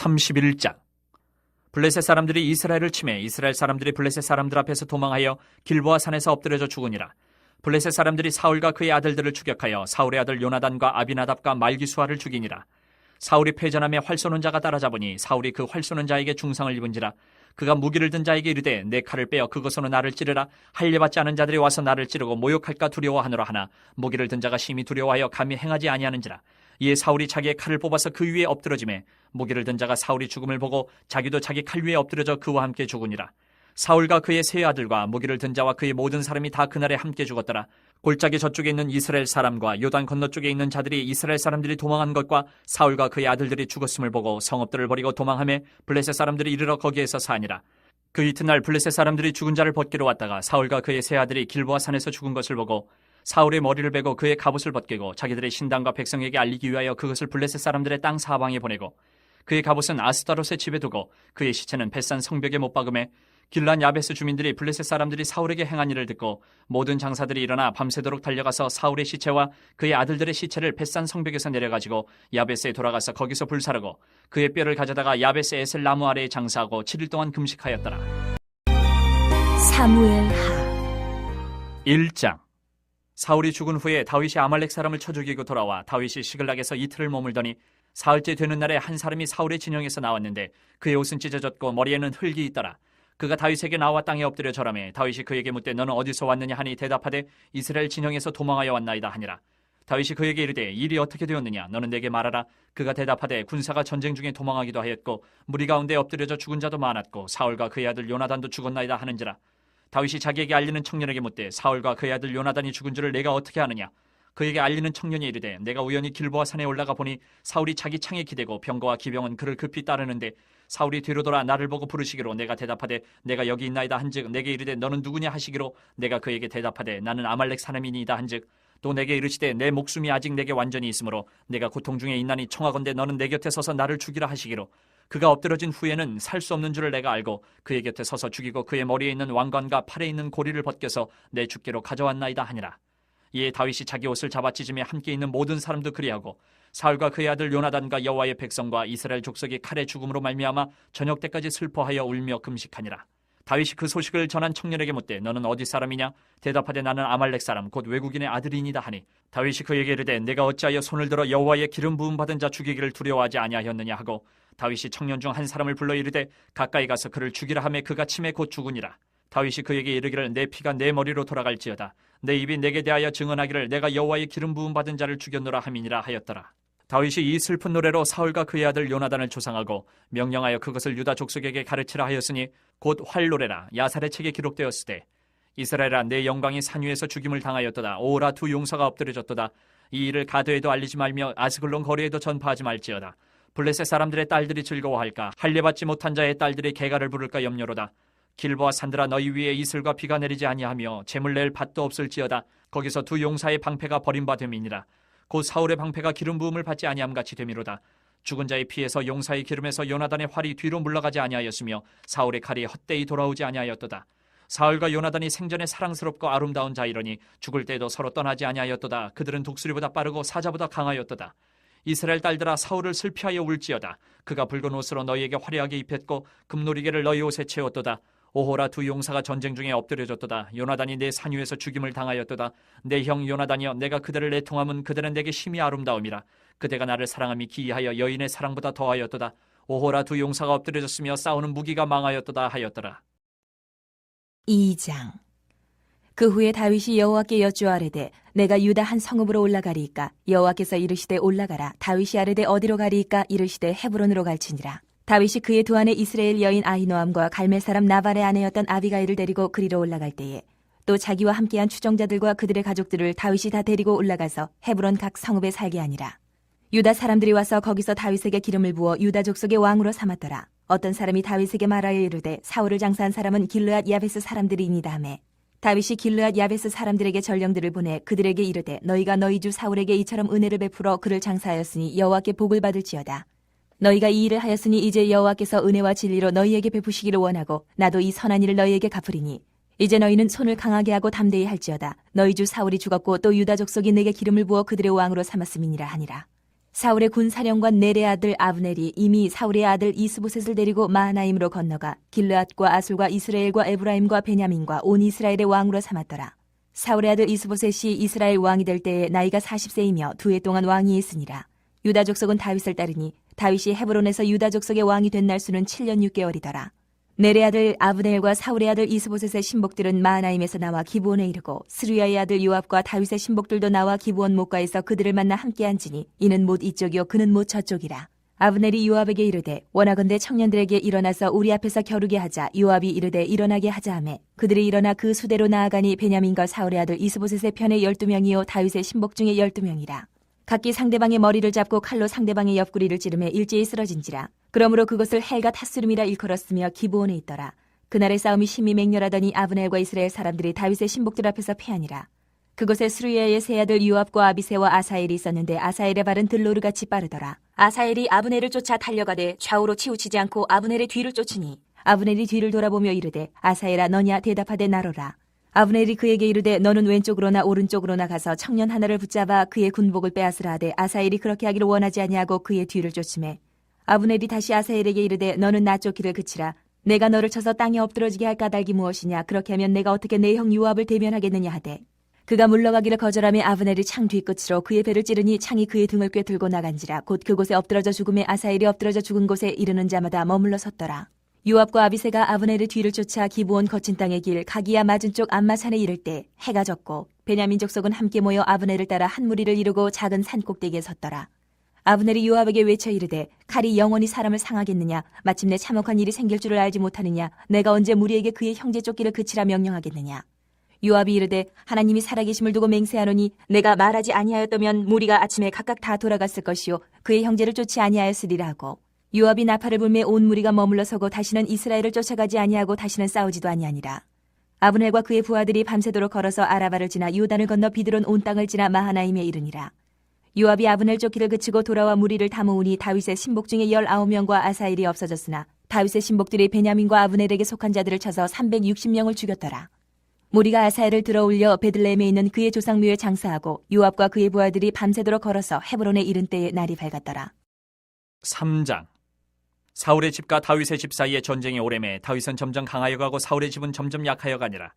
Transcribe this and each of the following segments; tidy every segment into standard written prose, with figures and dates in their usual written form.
31장. 블레셋 사람들이 이스라엘을 치매 이스라엘 사람들이 블레셋 사람들 앞에서 도망하여 길보아 산에서 엎드려져 죽으니라. 블레셋 사람들이 사울과 그의 아들들을 추격하여 사울의 아들 요나단과 아비나답과 말기수아를 죽이니라. 사울이 패전함에 활 쏘는 자가 따라잡으니 사울이 그 활 쏘는 자에게 중상을 입은지라. 그가 무기를 든 자에게 이르되 내 칼을 빼어 그것으로 나를 찌르라. 할례받지 않은 자들이 와서 나를 찌르고 모욕할까 두려워하노라 하나 무기를 든 자가 심히 두려워하여 감히 행하지 아니하는지라. 이에 사울이 자기의 칼을 뽑아서 그 위에 엎드러지매 무기를 든 자가 사울이 죽음을 보고 자기도 자기 칼 위에 엎드려져 그와 함께 죽으니라. 사울과 그의 세 아들과 무기를 든 자와 그의 모든 사람이 다 그날에 함께 죽었더라. 골짜기 저쪽에 있는 이스라엘 사람과 요단 건너쪽에 있는 자들이 이스라엘 사람들이 도망한 것과 사울과 그의 아들들이 죽었음을 보고 성읍들을 버리고 도망하며 블레셋 사람들이 이르러 거기에서 사니라. 그 이튿날 블레셋 사람들이 죽은 자를 벗기러 왔다가 사울과 그의 세 아들이 길보아 산에서 죽은 것을 보고 사울의 머리를 베고 그의 갑옷을 벗기고 자기들의 신당과 백성에게 알리기 위하여 그것을 블레셋 사람들의 땅 사방에 보내고 그의 갑옷은 아스타롯의 집에 두고 그의 시체는 벳산 성벽에 못 박음에 길란 야베스 주민들이 블레셋 사람들이 사울에게 행한 일을 듣고 모든 장사들이 일어나 밤새도록 달려가서 사울의 시체와 그의 아들들의 시체를 벳산 성벽에서 내려가지고 야베스에 돌아가서 거기서 불사르고 그의 뼈를 가져다가 야베스 에셀 나무 아래에 장사하고 7일 동안 금식하였더라. 사무엘하 1장. 사울이 죽은 후에 다윗이 아말렉 사람을 쳐 죽이고 돌아와 다윗이 시글락에서 이틀을 머물더니 사흘째 되는 날에 한 사람이 사울의 진영에서 나왔는데 그의 옷은 찢어졌고 머리에는 흙이 있더라. 그가 다윗에게 나와 땅에 엎드려 절하매 다윗이 그에게 묻되 너는 어디서 왔느냐 하니 대답하되 이스라엘 진영에서 도망하여 왔나이다 하니라. 다윗이 그에게 이르되 일이 어떻게 되었느냐 너는 내게 말하라. 그가 대답하되 군사가 전쟁 중에 도망하기도 하였고 무리 가운데 엎드려져 죽은 자도 많았고 사울과 그의 아들 요나단도 죽었나이다 하는지라. 다윗이 자기에게 알리는 청년에게 묻되 사울과 그의 아들 요나단이 죽은 줄을 내가 어떻게 아느냐. 그에게 알리는 청년이 이르되 내가 우연히 길보아 산에 올라가 보니 사울이 자기 창에 기대고 병거와 기병은 그를 급히 따르는데 사울이 뒤로 돌아 나를 보고 부르시기로 내가 대답하되 내가 여기 있나이다 한즉 내게 이르되 너는 누구냐 하시기로 내가 그에게 대답하되 나는 아말렉 사람이니이다 한즉 또 내게 이르시되 내 목숨이 아직 내게 완전히 있으므로 내가 고통 중에 있나니 청하건대 너는 내 곁에 서서 나를 죽이라 하시기로 그가 엎드러진 후에는 살 수 없는 줄을 내가 알고 그의 곁에 서서 죽이고 그의 머리에 있는 왕관과 팔에 있는 고리를 벗겨서 내 주께로 가져왔나이다 하니라. 이에 다윗이 자기 옷을 잡아찢으며 함께 있는 모든 사람도 그리하고 사울과 그의 아들 요나단과 여호와의 백성과 이스라엘 족속이 칼의 죽음으로 말미암아 저녁 때까지 슬퍼하여 울며 금식하니라. 다윗이 그 소식을 전한 청년에게 묻되 너는 어디 사람이냐? 대답하되 나는 아말렉 사람 곧 외국인의 아들이니이다 하니 다윗이 그에게 이르되 내가 어찌하여 손을 들어 여호와의 기름 부음 받은 자 죽이기를 두려워하지 아니하였느냐 하고 다윗이 청년 중 한 사람을 불러 이르되 가까이 가서 그를 죽이라 하매 그가 치매 곧 죽으니라. 다윗이 그에게 이르기를 내 피가 내 머리로 돌아갈지어다 내 입이 내게 대하여 증언하기를 내가 여호와의 기름 부음 받은 자를 죽였노라 함이니라 하였더라. 다윗이 이 슬픈 노래로 사울과 그의 아들 요나단을 조상하고 명령하여 그것을 유다 족속에게 가르치라 하였으니 곧 활노래라 야살의 책에 기록되었으되 이스라엘아 내 영광이 산 위에서 죽임을 당하였도다. 오라 두 용사가 엎드려졌도다. 이 일을 가드에도 알리지 말며 아스글론 거리에도 전파하지 말지어다. 블레셋 사람들의 딸들이 즐거워할까 할례받지 못한 자의 딸들이 개가를 부를까 염려로다. 길보아 산들아 너희 위에 이슬과 비가 내리지 아니하며 재물 낼 밭도 없을지어다. 거기서 두 용사의 방패가 버림받음이니라. 곧 사울의 방패가 기름 부음을 받지 아니함 같이 되미로다. 죽은 자의 피에서 용사의 기름에서 요나단의 활이 뒤로 물러가지 아니하였으며 사울의 칼이 헛되이 돌아오지 아니하였도다. 사울과 요나단이 생전에 사랑스럽고 아름다운 자이러니 죽을 때에도 서로 떠나지 아니하였도다. 그들은 독수리보다 빠르고 사자보다 강하였도다. 이스라엘 딸들아 사울을 슬피하여 울지어다. 그가 붉은 옷으로 너희에게 화려하게 입혔고 금놀이개를 너희 옷에 채웠도다. 오호라 두 용사가 전쟁 중에 엎드려졌도다. 요나단이 내 산 위에서 죽임을 당하였도다. 내 형 요나단이여 내가 그들을 내통함은 그들은 내게 심히 아름다움이라. 그대가 나를 사랑함이 기이하여 여인의 사랑보다 더하였도다. 오호라 두 용사가 엎드려졌으며 싸우는 무기가 망하였도다 하였더라. 2장. 그 후에 다윗이 여호와께 여쭈아뢰되 내가 유다 한 성읍으로 올라가리이까? 여호와께서 이르시되 올라가라. 다윗이 아뢰되 어디로 가리이까? 이르시되 헤브론으로 갈지니라. 다윗이 그의 두 아내 이스라엘 여인 아히노암과 갈멜 사람 나발의 아내였던 아비가일을 데리고 그리로 올라갈 때에 또 자기와 함께한 추종자들과 그들의 가족들을 다윗이 다 데리고 올라가서 헤브론 각 성읍에 살게 하니라. 유다 사람들이 와서 거기서 다윗에게 기름을 부어 유다 족속의 왕으로 삼았더라. 어떤 사람이 다윗에게 말하여 이르되 사울을 장사한 사람은 길르앗 야베스 사람들이니이다 하매 다윗이 길르앗 야베스 사람들에게 전령들을 보내 그들에게 이르되 너희가 너희 주 사울에게 이처럼 은혜를 베풀어 그를 장사하였으니 여호와께 복을 받을지어다. 너희가 이 일을 하였으니 이제 여호와께서 은혜와 진리로 너희에게 베푸시기를 원하고 나도 이 선한 일을 너희에게 갚으리니 이제 너희는 손을 강하게 하고 담대히 할지어다. 너희 주 사울이 죽었고 또 유다 족속이 내게 기름을 부어 그들의 왕으로 삼았음이니라 하니라. 사울의 군사령관 넬의 아들 아브넬이 이미 사울의 아들 이스보셋을 데리고 마하나임으로 건너가 길르앗과 아술과 이스라엘과 에브라임과 베냐민과 온 이스라엘의 왕으로 삼았더라. 사울의 아들 이스보셋이 이스라엘 왕이 될 때에 나이가 40세이며 2해 동안 왕위에 있으니라. 유다 족속은 다윗을 따르니 다윗이 헤브론에서 유다 족속의 왕이 된 날 수는 7년 6개월이더라. 넬의 아들 아브넬과 사울의 아들 이스보셋의 신복들은 마하나임에서 나와 기브온에 이르고 스루야의 아들 요압과 다윗의 신복들도 나와 기브온 목가에서 그들을 만나 함께 앉으니 이는 못 이쪽이요 그는 못 저쪽이라. 아브넬이 요압에게 이르되 원하건대 청년들에게 일어나서 우리 앞에서 겨루게 하자. 요압이 이르되 일어나게 하자 하매 그들이 일어나 그 수대로 나아가니 베냐민과 사울의 아들 이스보셋의 편에 12명이요 다윗의 신복 중에 12명이라. 각기 상대방의 머리를 잡고 칼로 상대방의 옆구리를 찌르매 일제히 쓰러진지라. 그러므로 그것을 헬가 탓스름이라 일컬었으며 기브온에 있더라. 그날의 싸움이 심히 맹렬하더니 아브넬과 이스라엘 사람들이 다윗의 신복들 앞에서 패하니라. 그곳에 스루야의 세 아들 요압과 아비새와 아사엘이 있었는데 아사엘의 발은 들로르같이 빠르더라. 아사엘이 아브넬을 쫓아 달려가되 좌우로 치우치지 않고 아브넬의 뒤를 쫓으니 아브넬이 뒤를 돌아보며 이르되 아사엘아 너냐 대답하되 나로라. 아브넬이 그에게 이르되 너는 왼쪽으로나 오른쪽으로나 가서 청년 하나를 붙잡아 그의 군복을 빼앗으라 하되 아사엘이 그렇게 하기를 원하지 아니하고 그의 뒤를 쫓으매 아브넬이 다시 아사엘에게 이르되 너는 나 쫓기를 그치라. 내가 너를 쳐서 땅에 엎드러지게 할 까닭이 무엇이냐. 그렇게 하면 내가 어떻게 내 형 요압을 대면하겠느냐 하되 그가 물러가기를 거절하며 아브넬이 창 뒤끝으로 그의 배를 찌르니 창이 그의 등을 꿰뚫고 나간지라. 곧 그곳에 엎드러져 죽음에 아사엘이 엎드러져 죽은 곳에 이르는 자마다 머물러 섰더라. 요압과 아비새가 아브넬의 뒤를 쫓아 기브온 거친 땅의 길 가기야 맞은 쪽 암마산에 이를 때 해가 졌고 베냐민 족속은 함께 모여 아브넬을 따라 한 무리를 이루고 작은 산 꼭대기에 섰더라. 아브넬이 요압에게 외쳐 이르되 칼이 영원히 사람을 상하겠느냐. 마침내 참혹한 일이 생길 줄을 알지 못하느냐. 내가 언제 무리에게 그의 형제 쫓기를 그치라 명령하겠느냐. 요압이 이르되 하나님이 살아계심을 두고 맹세하노니 내가 말하지 아니하였다면 무리가 아침에 각각 다 돌아갔을 것이요 그의 형제를 쫓지 아니하였으리라 하고 요압이 나팔을 불매 온 무리가 머물러 서고 다시는 이스라엘을 쫓아가지 아니하고 다시는 싸우지도 아니하니라. 아브넬과 그의 부하들이 밤새도록 걸어서 아라바를 지나 요단을 건너 비드론 온 땅을 지나 마하나임에 이르니라. 요압이 아브넬 쫓기를 그치고 돌아와 무리를 다 모으니 다윗의 신복 중에 19명과 아사엘이 없어졌으나 다윗의 신복들이 베냐민과 아브넬에게 속한 자들을 쳐서 360명을 죽였더라. 무리가 아사엘을 들어올려 베들레헴에 있는 그의 조상묘에 장사하고 요압과 그의 부하들이 밤새도록 걸어서 헤브론에 이른 때에 날이 밝았더라. 3장. 사울의 집과 다윗의 집 사이에 전쟁이 오래매 다윗은 점점 강하여 가고 사울의 집은 점점 약하여 가니라.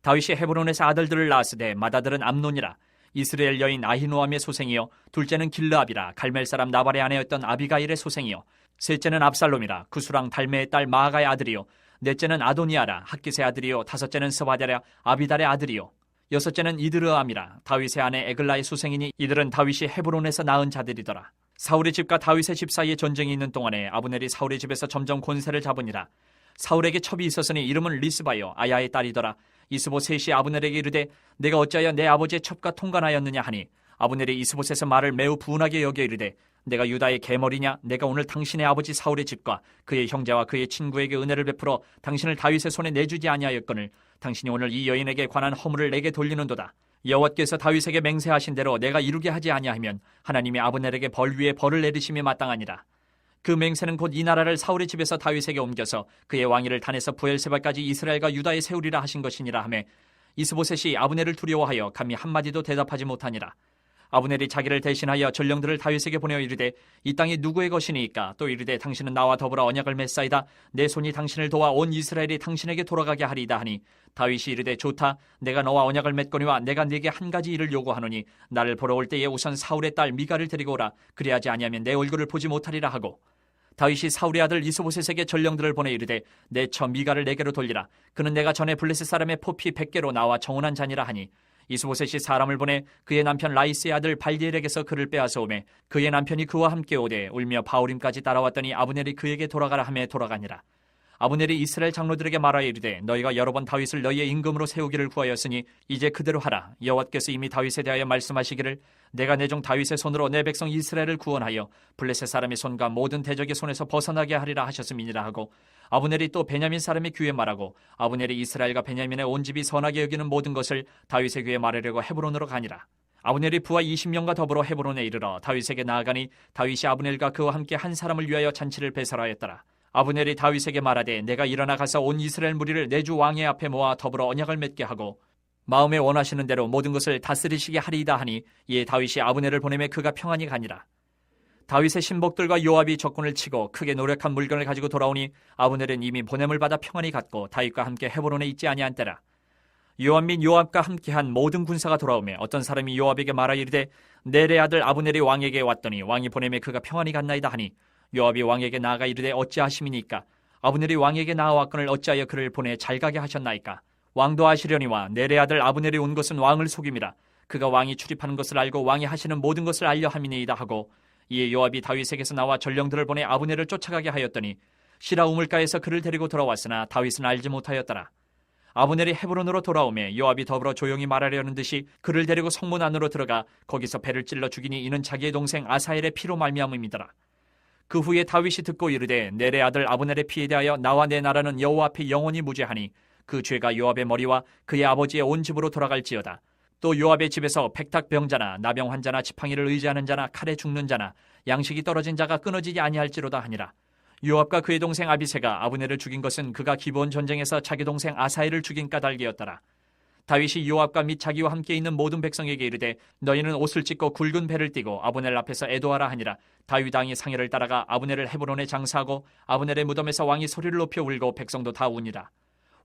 다윗이 헤브론에서 아들들을 낳았으되 맏아들은 암논이라. 이스라엘 여인 아히노암의 소생이요 둘째는 길르압이라. 갈멜 사람 나발의 아내였던 아비가일의 소생이요 셋째는 압살롬이라. 구수랑 달메의 딸 마아가의 아들이요 넷째는 아도니아라. 학깃의 아들이요 다섯째는 스바랴 아비달의 아들이요 여섯째는 이드르암이라. 다윗의 아내 에글라의 소생이니 이들은 다윗이 헤브론에서 낳은 자들이더라. 사울의 집과 다윗의 집 사이에 전쟁이 있는 동안에 아브넬이 사울의 집에서 점점 권세를 잡으니라. 사울에게 첩이 있었으니 이름은 리스바요 아야의 딸이더라. 이스보셋이 아브넬에게 이르되 내가 어찌하여 내 아버지의 첩과 통관하였느냐 하니 아브넬이 이스보셋의 말을 매우 분하게 여겨 이르되 내가 유다의 계머리냐. 내가 오늘 당신의 아버지 사울의 집과 그의 형제와 그의 친구에게 은혜를 베풀어 당신을 다윗의 손에 내주지 아니하였거늘 당신이 오늘 이 여인에게 관한 허물을 내게 돌리는도다. 여호와께서 다윗에게 맹세하신 대로 내가 이루게 하지 아니하면 하나님이 아브넬에게 벌 위에 벌을 내리심이 마땅하니라. 그 맹세는 곧 이 나라를 사울의 집에서 다윗에게 옮겨서 그의 왕위를 단에서 부엘세바까지 이스라엘과 유다에 세우리라 하신 것이니라 하매 이스보셋이 아브넬을 두려워하여 감히 한마디도 대답하지 못하니라. 아브넬이 자기를 대신하여 전령들을 다윗에게 보내어 이르되 이 땅이 누구의 것이니이까. 또 이르되 당신은 나와 더불어 언약을 맺사이다. 내 손이 당신을 도와 온 이스라엘이 당신에게 돌아가게 하리이다 하니 다윗이 이르되 좋다. 내가 너와 언약을 맺거니와 내가 네게 한 가지 일을 요구하노니 나를 보러 올 때에 우선 사울의 딸 미가를 데리고 오라. 그리하지 아니하면 내 얼굴을 보지 못하리라 하고 다윗이 사울의 아들 이스보셋에게 전령들을 보내 이르되 내 처 미가를 내게로 돌리라. 그는 내가 전에 블레셋 사람의 포피 100개로 나와 정혼한 자니라 하니 이스보셋이 사람을 보내 그의 남편 라이스의 아들 발디엘에게서 그를 빼앗아 오매 그의 남편이 그와 함께 오되 울며 바울임까지 따라왔더니 아브넬이 그에게 돌아가라 하며 돌아가니라. 아브넬이 이스라엘 장로들에게 말하여 이르되 너희가 여러 번 다윗을 너희의 임금으로 세우기를 구하였으니 이제 그대로 하라. 여호와께서 이미 다윗에 대하여 말씀하시기를 내가 내 종 다윗의 손으로 내 백성 이스라엘을 구원하여 블레셋 사람의 손과 모든 대적의 손에서 벗어나게 하리라 하셨음이니라 하고 아브넬이 또 베냐민 사람의 귀에 말하고 아브넬이 이스라엘과 베냐민의 온 집이 선하게 여기는 모든 것을 다윗의 귀에 말하려고 헤브론으로 가니라. 아브넬이 부하 20명과 더불어 헤브론에 이르러 다윗에게 나아가니 다윗이 아브넬과 그와 함께 한 사람을 위하여 잔치를 배설하였더라. 아브넬이 다윗에게 말하되 내가 일어나 가서 온 이스라엘 무리를 내 주 왕의 앞에 모아 더불어 언약을 맺게 하고 마음에 원하시는 대로 모든 것을 다스리시게 하리이다 하니 이에 다윗이 아브넬을 보내매 그가 평안히 가니라. 다윗의 신복들과 요압이 적군을 치고 크게 노력한 물건을 가지고 돌아오니 아브넬은 이미 보냄을 받아 평안히 갔고 다윗과 함께 헤브론에 있지 아니한 때라. 요압 및 요압과 함께한 모든 군사가 돌아오매 어떤 사람이 요압에게 말하 이르되 넬의 아들 아브넬이 왕에게 왔더니 왕이 보내매 그가 평안히 갔나이다 하니 요압이 왕에게 나아가 이르되 어찌하심이니까 아브넬이 왕에게 나아왔거늘 어찌하여 그를 보내 잘 가게 하셨나이까. 왕도 아시려니와 넬의 아들 아브넬이 온 것은 왕을 속임이라. 그가 왕이 출입하는 것을 알고 왕이 하시는 모든 것을 알려 함이니이다 하고 이에 요압이 다윗에게서 나와 전령들을 보내 아브넬을 쫓아가게 하였더니 시라 우물가에서 그를 데리고 돌아왔으나 다윗은 알지 못하였더라. 아브넬이 헤브론으로 돌아오매 요압이 더불어 조용히 말하려는 듯이 그를 데리고 성문 안으로 들어가 거기서 배를 찔러 죽이니 이는 자기의 동생 아사엘의 피로 말미암음이더라. 그 후에 다윗이 듣고 이르되 넬의 아들 아브넬의 피에 대하여 나와 내 나라는 여호와 앞에 영원히 무죄하니 그 죄가 요압의 머리와 그의 아버지의 온 집으로 돌아갈지어다. 또 요압의 집에서 백탁병자나 나병 환자나 지팡이를 의지하는 자나 칼에 죽는 자나 양식이 떨어진 자가 끊어지지 아니할지로다 하니라. 요압과 그의 동생 아비새가 아브넬을 죽인 것은 그가 기브온 전쟁에서 자기 동생 아사엘을 죽인 까닭이었더라. 다윗이 요압과 및 자기와 함께 있는 모든 백성에게 이르되 너희는 옷을 찢고 굵은 배를 띠고 아브넬 앞에서 애도하라 하니라. 다윗 왕이 상의를 따라가 아브넬을 헤브론에 장사하고 아브넬의 무덤에서 왕이 소리를 높여 울고 백성도 다 우니라.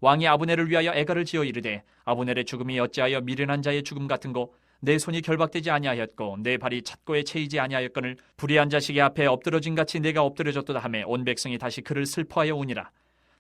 왕이 아브넬을 위하여 애가를 지어 이르되 아브넬의 죽음이 어찌하여 미련한 자의 죽음 같은고 내 손이 결박되지 아니하였고 내 발이 찻고에 채이지 아니하였거늘 불의한 자식의 앞에 엎드러진 같이 내가 엎드려졌도다 하매 온 백성이 다시 그를 슬퍼하여 우니라.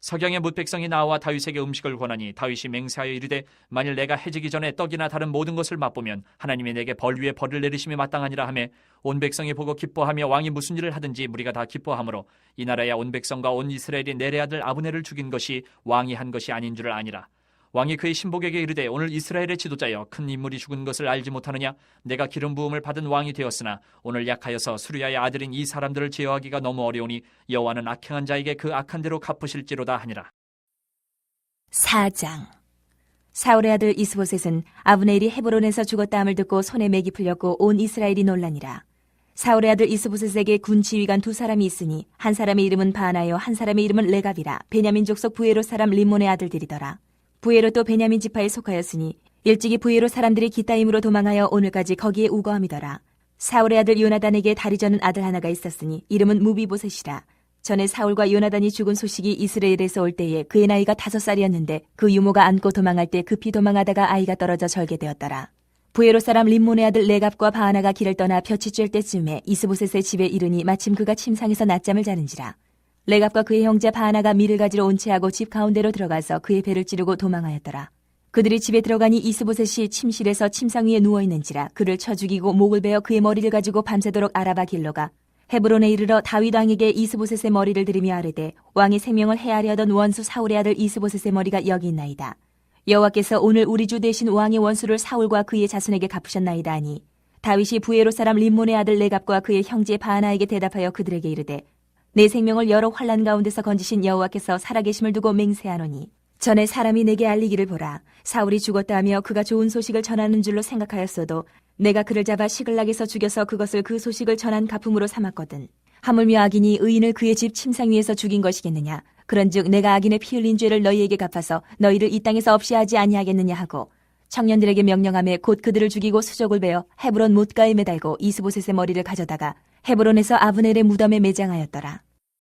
석양의 뭇백성이 나와 다윗에게 음식을 권하니 다윗이 맹세하여 이르되 만일 내가 해지기 전에 떡이나 다른 모든 것을 맛보면 하나님이 내게 벌 위에 벌을 내리심이 마땅하니라 하매 온 백성이 보고 기뻐하며 왕이 무슨 일을 하든지 무리가 다 기뻐하므로 이 나라야 온 백성과 온 이스라엘이 넬의 아들 아브넬을 죽인 것이 왕이 한 것이 아닌 줄을 아니라. 왕이 그의 신복에게 이르되 오늘 이스라엘의 지도자여 큰 인물이 죽은 것을 알지 못하느냐. 내가 기름 부음을 받은 왕이 되었으나 오늘 약하여서 수르야의 아들인 이 사람들을 제어하기가 너무 어려우니 여호와는 악행한 자에게 그 악한 대로 갚으실지로다 하니라. 4장. 사울의 아들 이스보셋은 아브넬이 헤브론에서 죽었다 함을 듣고 손에 맥이 풀렸고 온 이스라엘이 놀라니라. 사울의 아들 이스보셋에게 군 지휘관 두 사람이 있으니 한 사람의 이름은 바나요 한 사람의 이름은 레갑이라. 베냐민 족속 부에롯 사람 림몬의 아들들이더라. 부에롯도 베냐민 지파에 속하였으니 일찍이 부에롯 사람들이 기타임으로 도망하여 오늘까지 거기에 우거함이더라. 사울의 아들 요나단에게 다리 저는 아들 하나가 있었으니 이름은 무비보셋이라. 전에 사울과 요나단이 죽은 소식이 이스라엘에서 올 때에 그의 나이가 5살이었는데 그 유모가 안고 도망할 때 급히 도망하다가 아이가 떨어져 절게 되었더라. 부에롯 사람 림몬의 아들 레갑과 바하나가 길을 떠나 볕이 쬐을 때쯤에 이스보셋의 집에 이르니 마침 그가 침상에서 낮잠을 자는지라. 레갑과 그의 형제 바하나가 밀을 가지러 온 채하고 집 가운데로 들어가서 그의 배를 찌르고 도망하였더라. 그들이 집에 들어가니 이스보셋이 침실에서 침상 위에 누워있는지라. 그를 쳐 죽이고 목을 베어 그의 머리를 가지고 밤새도록 아라바 길러가 헤브론에 이르러 다윗 왕에게 이스보셋의 머리를 들이며 아뢰되 왕의 생명을 해하려 하던 원수 사울의 아들 이스보셋의 머리가 여기 있나이다. 여호와께서 오늘 우리 주 대신 왕의 원수를 사울과 그의 자손에게 갚으셨나이다 하니 다윗이 부에롯 사람 림몬의 아들 레갑과 그의 형제 바하나에게 대답하여 그들에게 이르되 내 생명을 여러 환난 가운데서 건지신 여호와께서 살아계심을 두고 맹세하노니 전에 사람이 내게 알리기를 보라. 사울이 죽었다 하며 그가 좋은 소식을 전하는 줄로 생각하였어도 내가 그를 잡아 시글락에서 죽여서 그것을 그 소식을 전한 가품으로 삼았거든. 하물며 악인이 의인을 그의 집 침상 위에서 죽인 것이겠느냐. 그런즉 내가 악인의 피 흘린 죄를 너희에게 갚아서 너희를 이 땅에서 없이 하지 아니하겠느냐 하고 청년들에게 명령하며 곧 그들을 죽이고 수족을 베어 헤브론 못가에 매달고 이스보셋의 머리를 가져다가 헤브론에서 아브넬의 무덤에 매장하였더라.